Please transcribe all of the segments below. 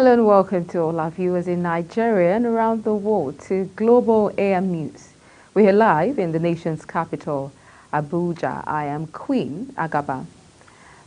Hello and welcome to all our viewers in Nigeria and around the world to Global AM News. We are live in the nation's capital, Abuja. I am Queen Agaba.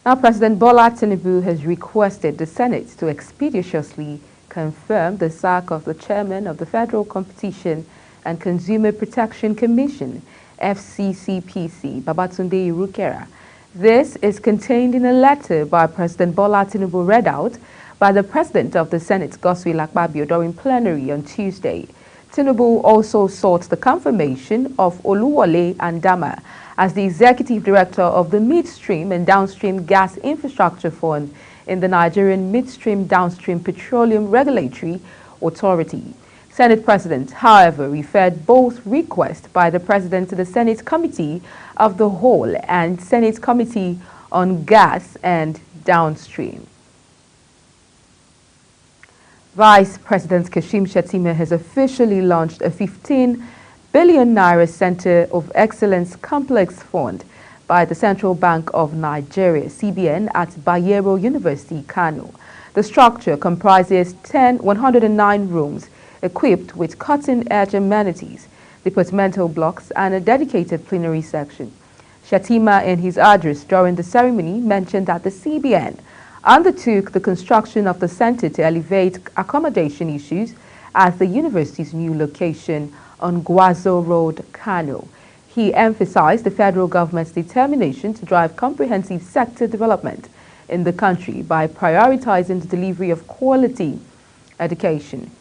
Now, President Bola Tinubu has requested the Senate to expeditiously confirm the sack of the chairman of the Federal Competition and Consumer Protection Commission, FCCPC, Babatunde Irukera. This is contained in a letter by President Bola Tinubu read out by the President of the Senate, Godswill Akpabio, during plenary on Tuesday. Tinubu also sought the confirmation of Oluwole Andama as the Executive Director of the Midstream and Downstream Gas Infrastructure Fund in the Nigerian Midstream Downstream Petroleum Regulatory Authority. Senate President, however, referred both requests by the President to the Senate Committee of the Whole and Senate Committee on Gas and Downstream. Vice President Kashim Shettima has officially launched a 15 billion naira Center of Excellence Complex Fund by the Central Bank of Nigeria, CBN, at Bayero University, Kano. The structure comprises 109 rooms equipped with cutting-edge amenities, departmental blocks, and a dedicated plenary section. Shettima, in his address during the ceremony, mentioned that the CBN undertook the construction of the center to alleviate accommodation issues at the university's new location on Gwazo Road, Kano. He emphasized the federal government's determination to drive comprehensive sector development in the country by prioritizing the delivery of quality education.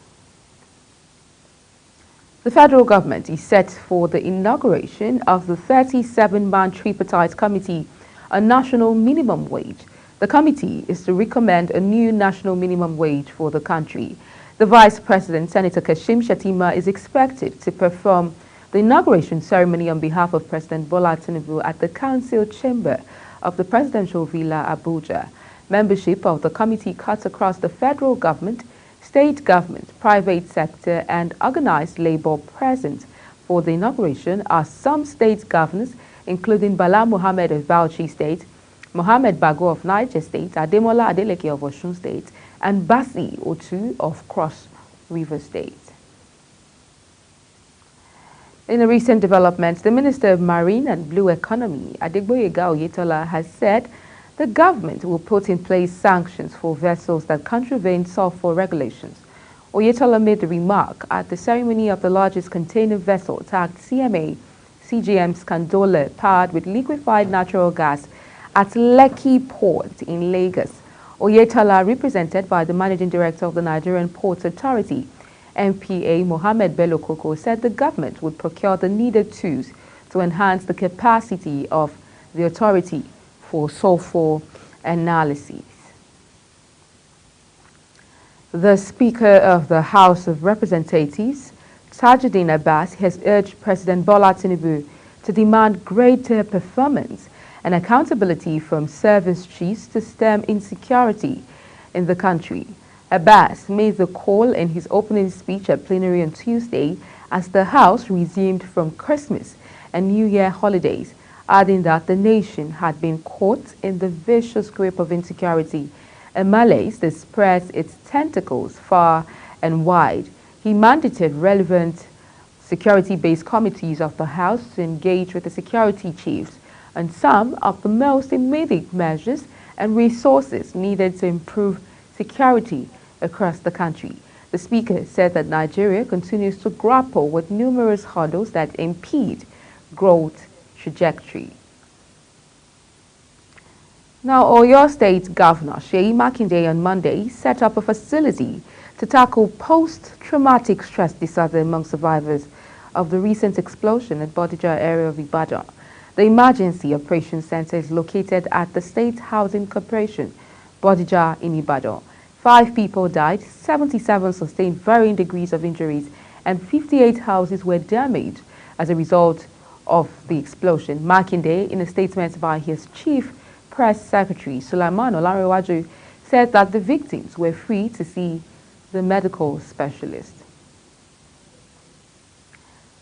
The federal government is set for the inauguration of the 37-man tripartite committee on national minimum wage. The committee is to recommend a new national minimum wage for the country. The Vice President, Senator Kashim Shettima, is expected to perform the inauguration ceremony on behalf of President Bola Tinubu at the Council Chamber of the Presidential Villa, Abuja. Membership of the committee cuts across the federal government, state government, private sector, and organized labor. Present for the inauguration are some state governors, including Bala Mohammed of Bauchi State, Mohammed Bago of Niger State, Ademola Adeleke of Osun State, and Basi Otu of Cross River State. In a recent development, the Minister of Marine and Blue Economy, Adegboyega Oyetola, has said the government will put in place sanctions for vessels that contravene sulfur regulations. Oyetola made the remark at the ceremony of the largest container vessel tagged CMA CGM Scandola, powered with liquefied natural gas at Lekki Port in Lagos. Oyetola, represented by the Managing Director of the Nigerian Ports Authority, MPA, Mohammed Bello Koko, said the government would procure the needed tools to enhance the capacity of the authority for sulfur analysis. The Speaker of the House of Representatives, Tajuddin Abbas, has urged President Bola Tinubu to demand greater performance and accountability from service chiefs to stem insecurity in the country. Abbas made the call in his opening speech at plenary on Tuesday as the House resumed from Christmas and New Year holidays, adding that the nation had been caught in the vicious grip of insecurity, a malaise that spreads its tentacles far and wide. He mandated relevant security-based committees of the House to engage with the security chiefs on some of the most immediate measures and resources needed to improve security across the country. The Speaker said that Nigeria continues to grapple with numerous hurdles that impede growth trajectory. Now, Oyo State Governor Seyi Makinde on Monday set up a facility to tackle post-traumatic stress disorder among survivors of the recent explosion at Bodija area of Ibadan. The Emergency Operations Center is located at the State Housing Corporation, Bodija in Ibadan. 5 people died, 77 sustained varying degrees of injuries, and 58 houses were damaged as a result of the explosion. Makinde, in a statement by his chief press secretary, Sulaiman Olarewaju, said that the victims were free to see the medical specialist.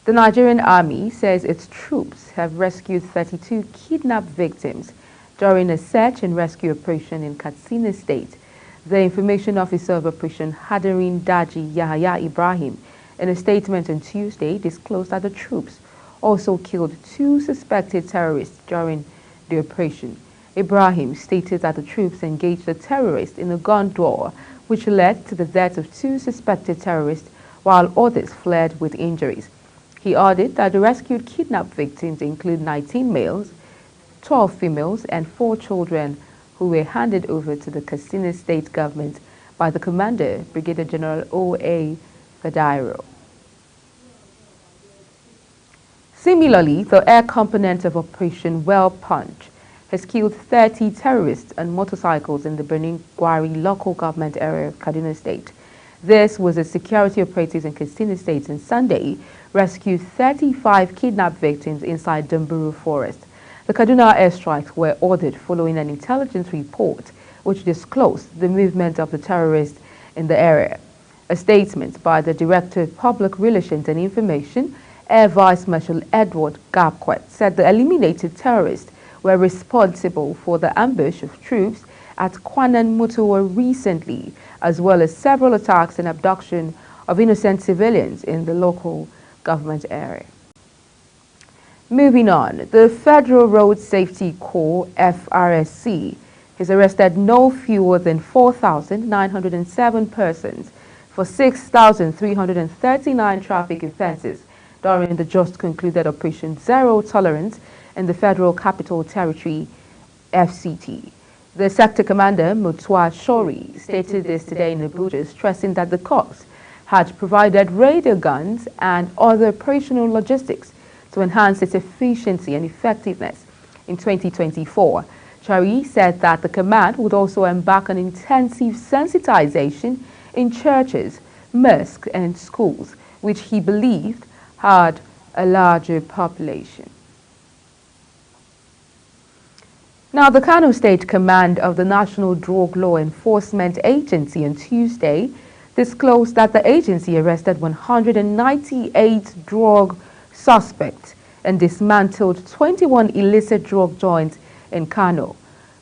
The Nigerian Army says its troops have rescued 32 kidnapped victims during a search and rescue operation in Katsina State. The information officer of Operation Hadarin Daji Yahya Ibrahim, in a statement on Tuesday, disclosed that the troops also killed 2 suspected terrorists during the operation. Ibrahim stated that the troops engaged the terrorists in a gun duel, which led to the death of 2 suspected terrorists, while others fled with injuries. He added that the rescued kidnapped victims include 19 males, 12 females, and 4 children who were handed over to the Katsina State government by the commander, Brigadier General O.A. Gadairo. Similarly, the air component of Operation Well Punch has killed 30 terrorists on motorcycles in the Birnin Gwari local government area of Kaduna State. This was as security operatives in Katsina State on Sunday rescued 35 kidnapped victims inside Dumburu Forest. The Kaduna airstrikes were ordered following an intelligence report which disclosed the movement of the terrorists in the area. A statement by the Director of Public Relations and Information, Air Vice Marshal Edward Gabquet, said the eliminated terrorists were responsible for the ambush of troops at Kwanan Mutuwa recently, as well as several attacks and abduction of innocent civilians in the local government area. Moving on, the Federal Road Safety Corps, FRSC, has arrested no fewer than 4,907 persons for 6,339 traffic offenses during the just concluded Operation Zero Tolerance in the Federal Capital Territory, FCT. The sector commander, Mutwa Shori, stated this today in Abuja, stressing that the corps had provided radar guns and other operational logistics to enhance its efficiency and effectiveness. In 2024, Shori said that the command would also embark on intensive sensitization in churches, mosques, and schools, which he believed had a larger population. Now, the Kano State Command of the National Drug Law Enforcement Agency on Tuesday disclosed that the agency arrested 198 drug suspects and dismantled 21 illicit drug joints in Kano.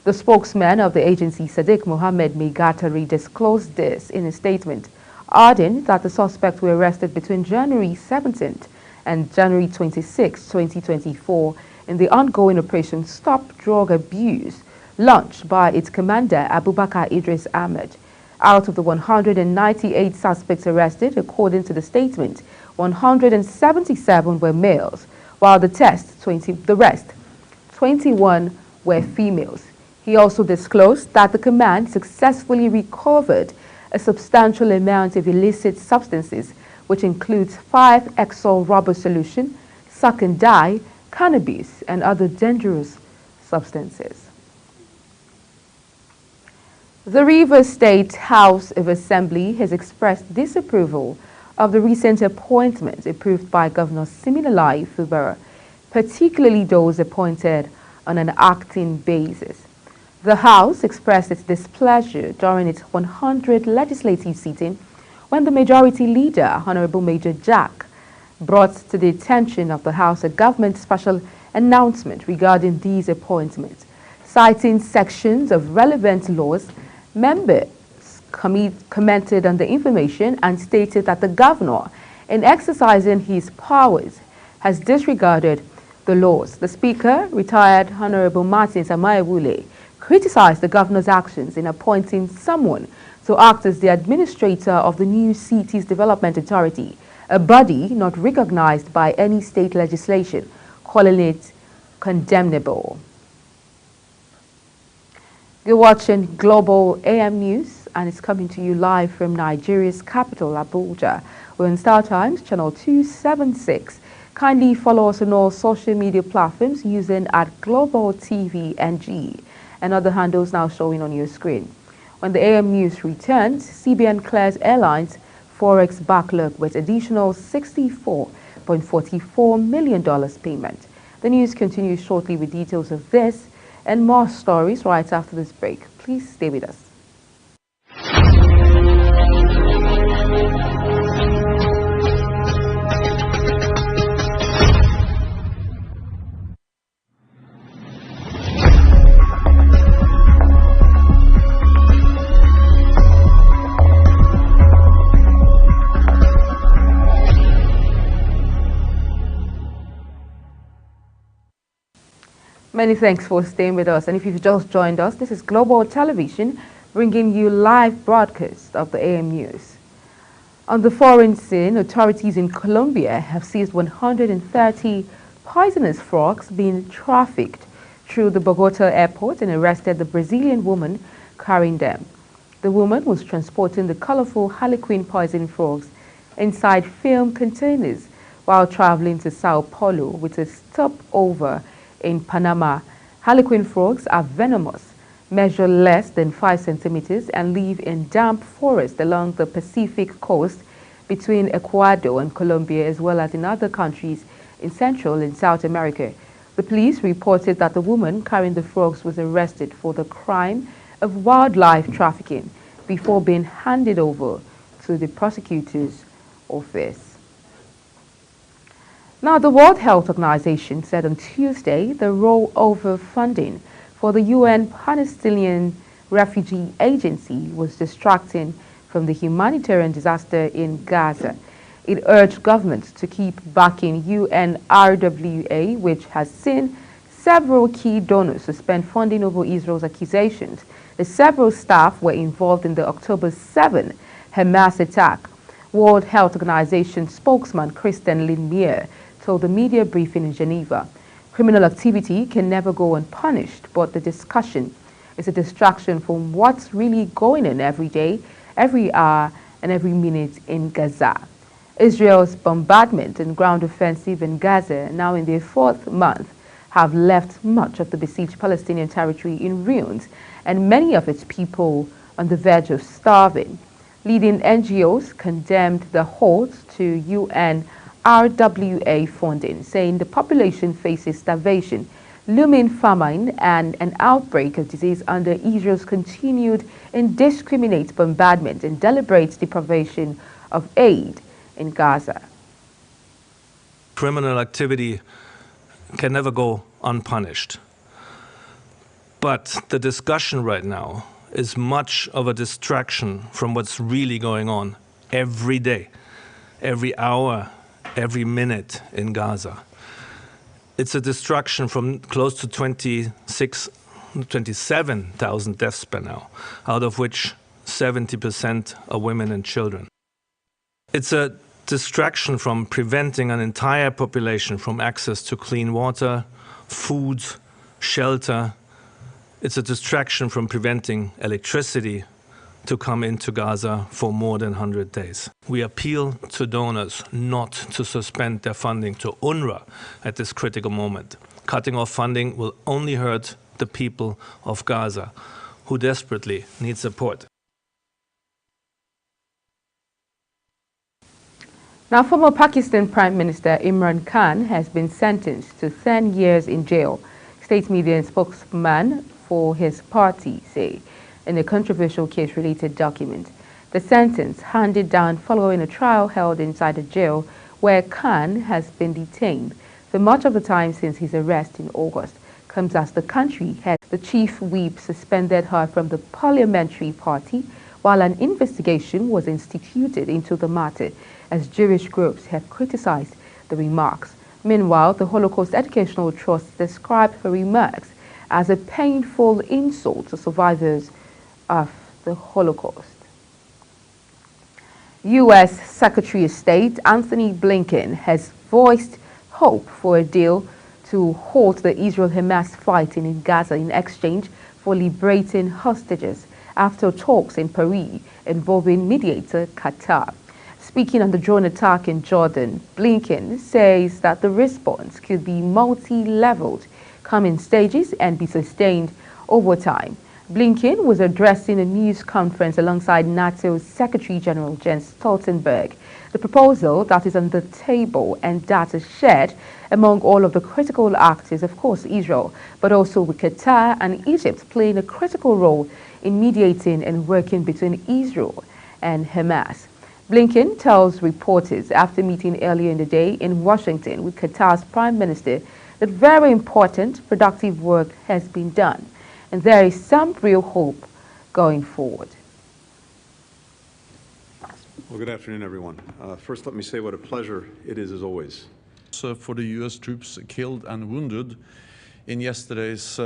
The spokesman of the agency, Sadiq Mohammed Megatari, disclosed this in a statement, adding that the suspects were arrested between January 17th and January 26, 2024, in the ongoing Operation Stop Drug Abuse, launched by its commander, Abubakar Idris Ahmed. Out of the 198 suspects arrested, according to the statement, 177 were males, while the rest, 21 were females. He also disclosed that the command successfully recovered a substantial amount of illicit substances, which includes 5-Exol rubber solution, suck and dye, cannabis, and other dangerous substances. The Rivers State House of Assembly has expressed disapproval of the recent appointments approved by Governor Siminalayi Fubara, particularly those appointed on an acting basis. The House expressed its displeasure during its 100th legislative sitting when the Majority Leader, Honorable Major Jack, brought to the attention of the House a government special announcement regarding these appointments. Citing sections of relevant laws, members commented on the information and stated that the governor, in exercising his powers, has disregarded the laws. The Speaker, retired Honorable Martin Samayewule, criticized the governor's actions in appointing someone to act as the administrator of the new Cities Development Authority, a body not recognized by any state legislation, calling it condemnable. You're watching Global AM News, and it's coming to you live from Nigeria's capital, Abuja. We're on Star Times, channel 276. Kindly follow us on all social media platforms using @GlobalTVNG and other handles now showing on your screen. When the AM News returns, CBN clears airlines Forex backlog with additional $64.44 million payment. The news continues shortly with details of this and more stories right after this break. Please stay with us. Many thanks for staying with us. And if you've just joined us, this is Global Television bringing you live broadcast of the AM News. On the foreign scene, authorities in Colombia have seized 130 poisonous frogs being trafficked through the Bogota airport and arrested the Brazilian woman carrying them. The woman was transporting the colorful Harlequin poison frogs inside film containers while traveling to Sao Paulo with a stopover in Panama. Harlequin frogs are venomous, measure less than 5 centimeters, and live in damp forests along the Pacific coast between Ecuador and Colombia, as well as in other countries in Central and South America. The police reported that the woman carrying the frogs was arrested for the crime of wildlife trafficking before being handed over to the prosecutor's office. Now, the World Health Organization said on Tuesday the rollover funding for the UN Palestinian Refugee Agency was distracting from the humanitarian disaster in Gaza. It urged governments to keep backing UNRWA, which has seen several key donors suspend funding over Israel's accusations that several staff were involved in the October 7 Hamas attack. World Health Organization spokesman Kristen Lindmeier told the media briefing in Geneva, criminal activity can never go unpunished, but the discussion is a distraction from what's really going on every day, every hour, and every minute in Gaza. Israel's bombardment and ground offensive in Gaza, now in their 4th month, have left much of the besieged Palestinian territory in ruins and many of its people on the verge of starving. Leading NGOs condemned the halt to UNRWA funding, saying the population faces starvation, looming famine, and an outbreak of disease under Israel's continued indiscriminate bombardment and deliberate deprivation of aid in Gaza. Criminal activity can never go unpunished. But the discussion right now is much of a distraction from what's really going on every day, every hour, every minute in Gaza. It's a distraction from close to 27,000 deaths per now, out of which 70% are women and children. It's a distraction from preventing an entire population from access to clean water, food, shelter. It's a distraction from preventing electricity to come into Gaza for more than 100 days. We appeal to donors not to suspend their funding to UNRWA at this critical moment. Cutting off funding will only hurt the people of Gaza, who desperately need support. Now, former Pakistan Prime Minister Imran Khan has been sentenced to 10 years in jail, state media and spokesman for his party say in a controversial case-related document. The sentence handed down following a trial held inside a jail where Khan has been detained for much of the time since his arrest in August comes as the country had the chief whip suspended her from the parliamentary party while an investigation was instituted into the matter as Jewish groups have criticized the remarks. Meanwhile, the Holocaust Educational Trust described her remarks as a painful insult to survivors of the Holocaust. U.S. Secretary of State Antony Blinken has voiced hope for a deal to halt the Israel-Hamas fighting in Gaza in exchange for liberating hostages after talks in Paris involving mediator Qatar. Speaking on the drone attack in Jordan, Blinken says that the response could be multi-leveled, come in stages and be sustained over time. Blinken was addressing a news conference alongside NATO's Secretary General Jens Stoltenberg. The proposal that is on the table and that is shared among all of the critical actors, of course Israel, but also with Qatar and Egypt playing a critical role in mediating and working between Israel and Hamas. Blinken tells reporters after meeting earlier in the day in Washington with Qatar's Prime Minister that very important, productive work has been done, and there is some real hope going forward. Well, good afternoon, everyone. First, let me say what a pleasure it is, as always. For the U.S. troops killed and wounded in yesterday's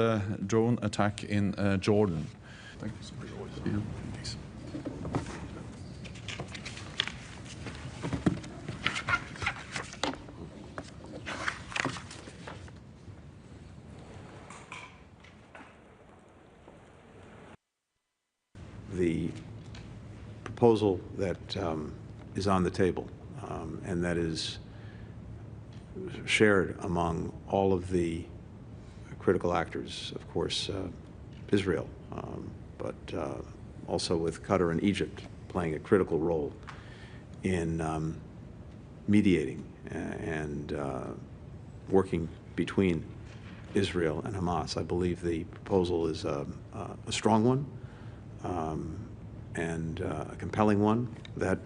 drone attack in Jordan. Thank you. The proposal that is on the table and that is shared among all of the critical actors, of course, Israel, but also with Qatar and Egypt playing a critical role in mediating and working between Israel and Hamas. I believe the proposal is a strong one and a compelling one that,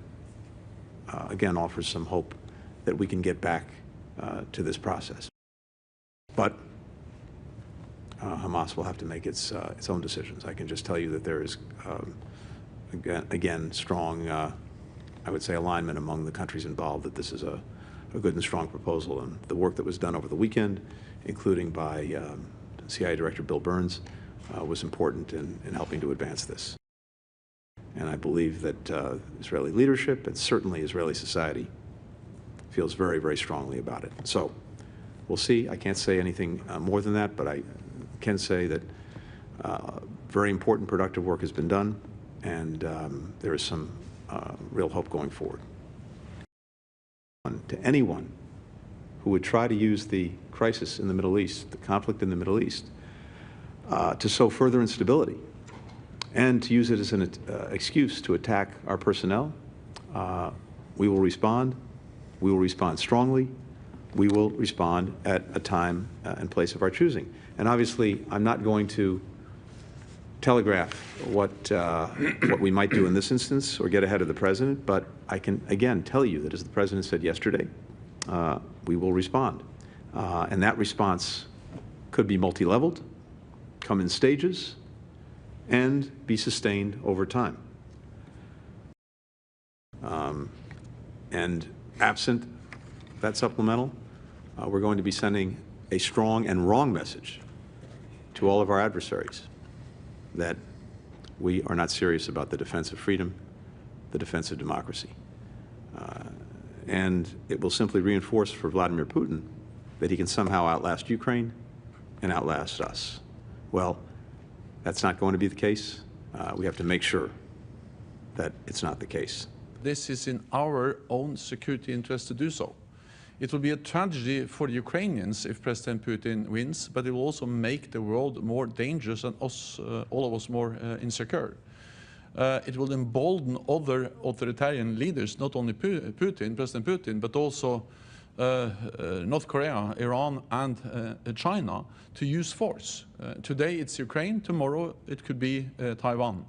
again, offers some hope that we can get back to this process. But Hamas will have to make its own decisions. I can just tell you that there is, again, strong, I would say, alignment among the countries involved that this is a good and strong proposal. And the work that was done over the weekend, including by CIA Director Bill Burns, was important in helping to advance this. And I believe that Israeli leadership and certainly Israeli society feels very, very strongly about it. So we'll see. I can't say anything more than that, but I can say that very important productive work has been done, and there is some real hope going forward. To anyone who would try to use the crisis in the Middle East, the conflict in the Middle East, to sow further instability and to use it as an excuse to attack our personnel, we will respond. We will respond strongly. We will respond at a time and place of our choosing. And obviously, I'm not going to telegraph what we might do in this instance or get ahead of the President, but I can, again, tell you that, as the President said yesterday, we will respond. And that response could be multi-leveled, come in stages, and be sustained over time. And absent that supplemental, we're going to be sending a strong and wrong message to all of our adversaries that we are not serious about the defense of freedom, the defense of democracy. And it will simply reinforce for Vladimir Putin that he can somehow outlast Ukraine and outlast us. Well, that's not going to be the case. We have to make sure that it's not the case. This is in our own security interest to do so. It will be a tragedy for the Ukrainians if President Putin wins, but it will also make the world more dangerous and us, all of us more insecure. It will embolden other authoritarian leaders, not only Putin, President Putin, but also North Korea, Iran, and China to use force. Today it's Ukraine, tomorrow it could be Taiwan.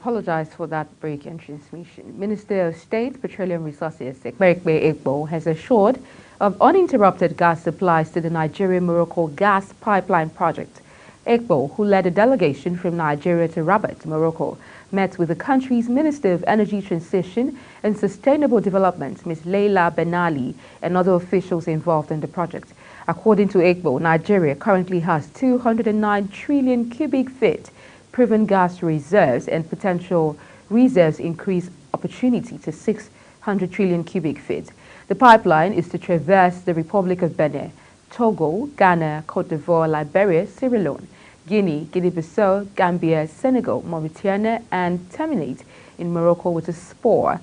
apologize for that break in transmission. Minister of State, Petroleum Resources, Ekberikpe Ekpo, has assured of uninterrupted gas supplies to the Nigeria-Morocco gas pipeline project. Ekpo, who led a delegation from Nigeria to Rabat, Morocco, met with the country's Minister of Energy Transition and Sustainable Development, Ms. Leila Benali, and other officials involved in the project. According to Ekpo, Nigeria currently has 209 trillion cubic feet proven gas reserves, and potential reserves increase opportunity to 600 trillion cubic feet. The pipeline is to traverse the Republic of Benin, Togo, Ghana, Cote d'Ivoire, Liberia, Sierra Leone, Guinea, Guinea-Bissau, Gambia, Senegal, Mauritania, and terminate in Morocco with a spur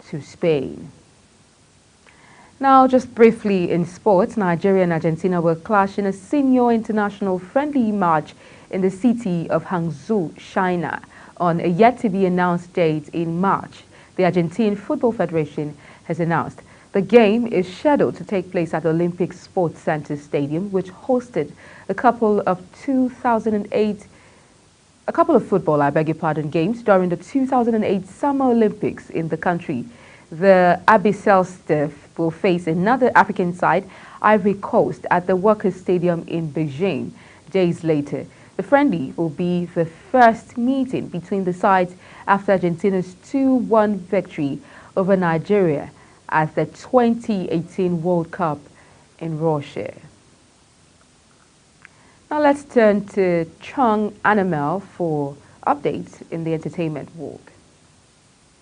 to Spain. Now, just briefly in sports, Nigeria and Argentina will clash in a senior international friendly match in the city of Hangzhou, China, on a yet-to-be-announced date in March. The Argentine Football Federation has announced the game is scheduled to take place at the Olympic Sports Center Stadium, which hosted a couple of football, games during the 2008 Summer Olympics in the country. The Abyssal Stiff will face another African side, Ivory Coast, at the Workers' Stadium in Beijing days later. The friendly will be the first meeting between the sides after Argentina's 2-1 victory over Nigeria at the 2018 World Cup in Russia. Now let's turn to Chung Anamel for updates in the entertainment world.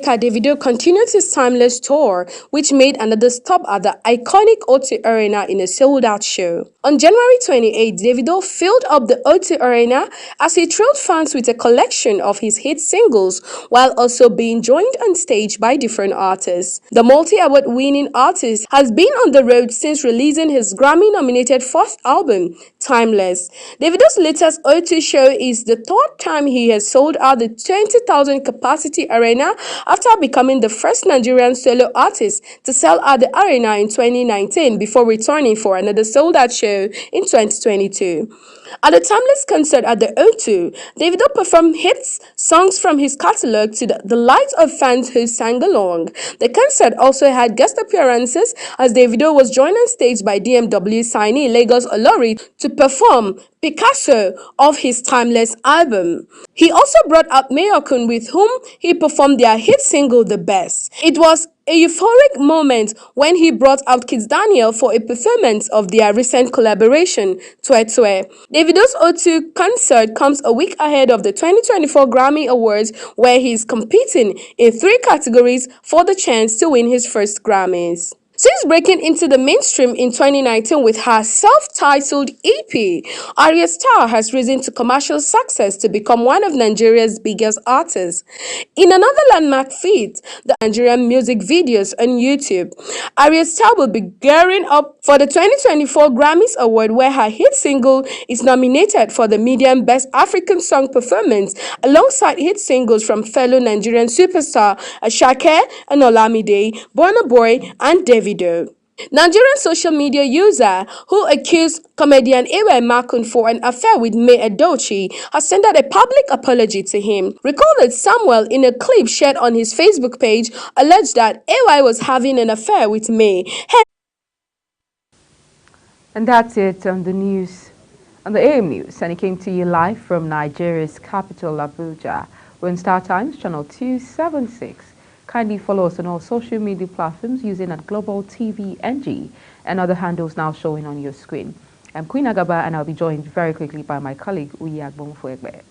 Davido continued his timeless tour, which made another stop at the iconic O2 Arena in a sold-out show. On January 28, Davido filled up the O2 Arena as he thrilled fans with a collection of his hit singles, while also being joined on stage by different artists. The multi-award-winning artist has been on the road since releasing his Grammy-nominated first album, Timeless. Davido's latest O2 show is the third time he has sold out the 20,000 capacity arena after becoming the first Nigerian solo artist to sell out the arena in 2019 before returning for another sold-out show in 2022. At the Timeless concert at the O2, Davido performed hits songs from his catalog to the delight of fans who sang along. The concert also had guest appearances as Davido was joined on stage by DMW signee Lagos Olori to perform Picasso of his Timeless album. He also brought out Mayokun, with whom he performed their hit single The Best. It was a euphoric moment when he brought out Kids Daniel for a performance of their recent collaboration, Twe Twe. Davido's O2 concert comes a week ahead of the 2024 Grammy Awards, where he is competing in 3 categories for the chance to win his first Grammys. Since breaking into the mainstream in 2019 with her self-titled EP, Arya Starr has risen to commercial success to become one of Nigeria's biggest artists. In another landmark feat, the Nigerian music videos on YouTube, Arya Starr will be gearing up for the 2024 Grammys Award, where her hit single is nominated for the median Best African Song Performance alongside hit singles from fellow Nigerian superstar Asake and Olamide, Burna Boy, and Davido. Nigerian social media user who accused comedian AY Makun for an affair with May Edochie has tendered a public apology to him. Recall that Samuel, in a clip shared on his Facebook page, alleged that AY was having an affair with May. And that's it on the news, on the AM News, and it came to you live from Nigeria's capital, Abuja. We're on Star Times, channel 276. Kindly follow us on all social media platforms using at Global TV NG and other handles now showing on your screen. I'm Queen Agaba, and I'll be joined very quickly by my colleague Uyi Agbonfuegbe.